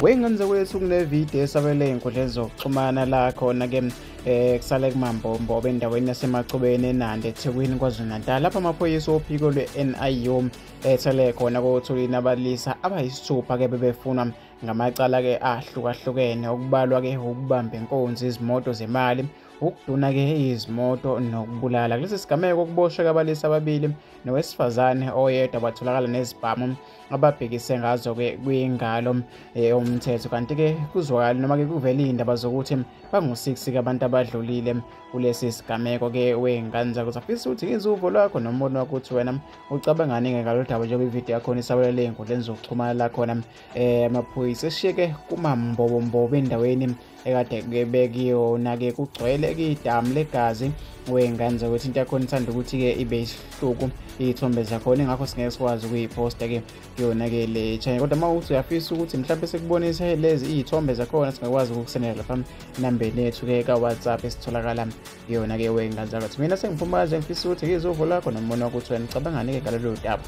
Wengenze kwethu kune video esabele inkundla zokuxhumana la khona ke kusale kumambombo endaweni yasemacubeni enanda eThekwini KwaZulu-Natal lapha amaphoyisa ophiko lwe-NIU ethele khona kothulini abalisa abayisithupha ke bebefunwa ngamacala ke ahlukahlukene okubalwa ke ukubamba inkonzo izimoto zemali ukuduna ke izimoto nokubulala. Kulesi sigameko kuboshwe abalisa ababili nowesifazane oyedwa batholakala nezibhamu ababhekise ngazo ke kwingalo yomthetho kanti ke kuzwakala noma ke kuvela indaba zokuthi bangu-6 ke abantu abadlulile kulesi sigameko ke wenganza kuzafisa ukuthi izuvo lwakho nombono wakho uthi wena ucabangani ngalolu daba njengoba ivideo yakhona isabalele ey'nkundleni zokuxhumana la khona amaphoyisa esishiyeke kumambobombobo endaweni ekade bekuyona-ke kugcwele idamu legazi wenganza ukuthi into yakhona ithanda ukuthi-ke ibe isihluku iy'thombe zakhona ingakho singeke sikwazi ukuyiphosta-ke kuyona-ke le channel kodwa uma uthi uyafisa ukuthi mhlawumbe sikubonise lezi iy'thombe zakhona singakwazi ukukusendela lapha nambeni yethu-ke ka-WhatsApp esitholakala kuyona-ke wenganza kwathi mina sengiphumaze ngifisa ukuthi-ke izuvo lakho nombono wakho uthi wena nicabangani-ke ngalolu daba.